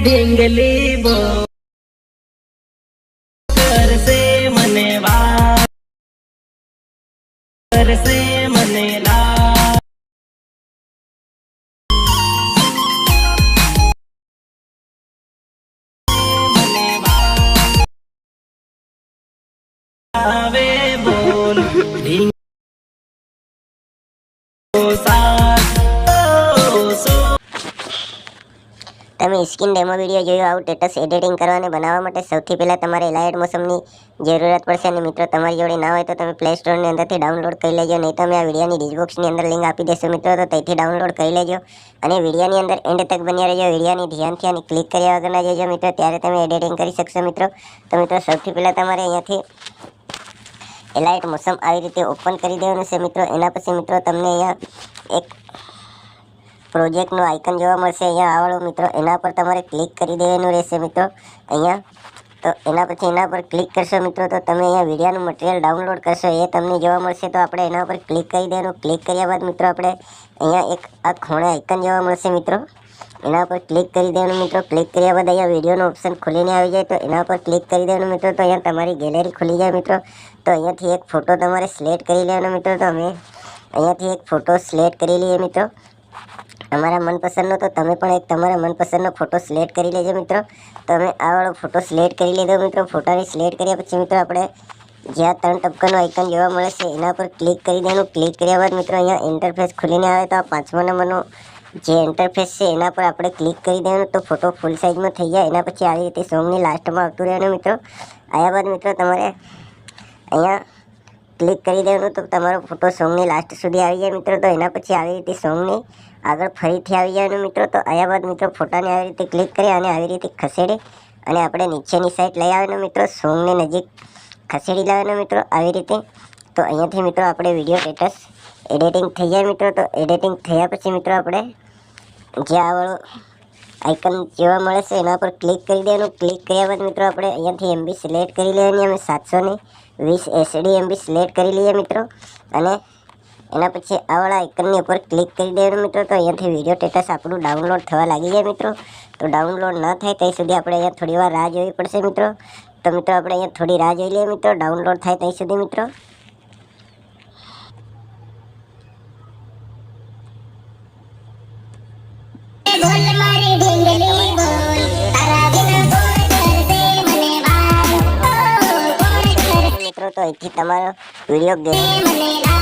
ઢીંગલી બો કરશે મને વાત કરશે મને લા મને વાત આવે બોલ તમે સ્કિન ડેમો વિડીયો જોયો આવું સ્ટેટસ એડિટિંગ કરવા અને બનાવવા માટે સૌથી પહેલા તમારે એલાઇટ મોશનની જરૂરત પડશે અને મિત્રો તમારી જોડે ના હોય તો તમે પ્લે સ્ટોરની અંદરથી ડાઉનલોડ કરી લેજો, નહીં તો અમે આ વિડીયોની ડિસ્ક્રિપ્શનની અંદર લિંક આપી દઈશું મિત્રો, તો ત્યાંથી ડાઉનલોડ કરી લેજો અને વિડીયોની અંદર એન્ડ તક બન્યા રહેજો. વિડીયોની ધ્યાનથી અને ક્લિક કર્યા વગરના જજો મિત્રો, ત્યારે તમે એડિટિંગ કરી શકશો મિત્રો. તો મિત્રો સૌથી પહેલાં તમારે અહીંયાથી એલાઇટ મોશન આવી રીતે ઓપન કરી દેવાનું છે મિત્રો. એના પછી મિત્રો તમને અહીંયા એક પ્રોજેક્ટનું આઇકન જોવા મળશે અહીંયા આવડો મિત્રો, એના પર તમારે ક્લિક કરી દેવાનું રહેશે મિત્રો અહીંયા. તો એના પછી એના પર ક્લિક કરશો મિત્રો તો તમે અહીંયા વિડીયોનું મટીરિયલ ડાઉનલોડ કરશો એ તમને જોવા મળશે. તો આપણે એના પર ક્લિક કરી દેવાનું. ક્લિક કર્યા બાદ મિત્રો આપણે અહીંયા એક આ ખૂણે આઇકન જોવા મળશે મિત્રો, એના પર ક્લિક કરી દેવાનું મિત્રો. ક્લિક કર્યા બાદ અહીંયા વિડીયોનો ઓપ્શન ખુલીને આવી જાય તો એના પર ક્લિક કરી દેવાનું મિત્રો. તો અહીંયા તમારી ગેલેરી ખુલી જાય મિત્રો. તો અહીંયાથી એક ફોટો તમારે સિલેક્ટ કરી લેવાનો મિત્રો. તો અમે અહીંયાથી એક ફોટો સિલેક્ટ કરી લઈએ મિત્રો તમારા મનપસંદનો. તો તમે પણ એક તમારા મનપસંદનો ફોટો સિલેક્ટ કરી લેજો મિત્રો. તો અમે આ વાળો ફોટો સિલેક્ટ કરી લીધો મિત્રો. ફોટાને સિલેક્ટ કર્યા પછી મિત્રો આપણે જ્યાં 3 ટપકાનું આઇકન જોવા મળે છે એના પર ક્લિક કરી દેવાનું. ક્લિક કર્યા બાદ મિત્રો અહીંયા ઇન્ટરફેસ ખુલીને આવે તો આ 5મા નંબરનો જે ઇન્ટરફેસ છે એના પર આપણે ક્લિક કરી દેવાનું. તો ફોટો ફૂલ સાઇઝમાં થઈ જાય. એના પછી આવી રીતે સોંગની લાસ્ટમાં આવતું રહેવાનું મિત્રો. આવ્યા બાદ મિત્રો તમારે અહીંયા ક્લિક કરી દેવાનું તો તમારો ફોટો સોંગની લાસ્ટ સુધી આવી જાય મિત્રો. તો એના પછી આવી રીતે સોંગની આગળ ફરીથી આવી જવાનું મિત્રો. તો આવ્યા બાદ મિત્રો ફોટાને આવી રીતે ક્લિક કરી અને આવી રીતે ખસેડી અને આપણે નીચેની સાઈડ લઈ આવવાનું મિત્રો. સોંગની નજીક ખસેડી લાવવાનું મિત્રો આવી રીતે. તો અહીંયાથી મિત્રો આપણે વિડીયો સ્ટેટસ એડિટિંગ થઈ જાય મિત્રો. તો એડિટિંગ થયા પછી મિત્રો આપણે જે આ વાળો આઇકન જોવા મળે છે એના પર ક્લિક કરી દેવાનું. ક્લિક કર્યા બાદ મિત્રો આપણે અહીંયાથી MB સિલેક્ટ કરી લેવાની. અમે 720 SD MB સિલેક્ટ કરી લઈએ મિત્રો અને એના પછી આવાળા આઇકનની ઉપર ક્લિક કરી દેવાનું મિત્રો. તો અહીંયાથી વિડીયો સ્ટેટસ આપણું ડાઉનલોડ થવા લાગી જાય મિત્રો. તો ડાઉનલોડ ન થાય ત્યાં સુધી આપણે અહીંયા થોડી વાર રાહ જોવી પડશે મિત્રો. તો મિત્રો આપણે અહીંયા થોડી રાહ જોઈ લઈએ મિત્રો, ડાઉનલોડ થાય ત્યાં સુધી મિત્રો. મિત્રો તો અહીંથી તમારો વિડીયો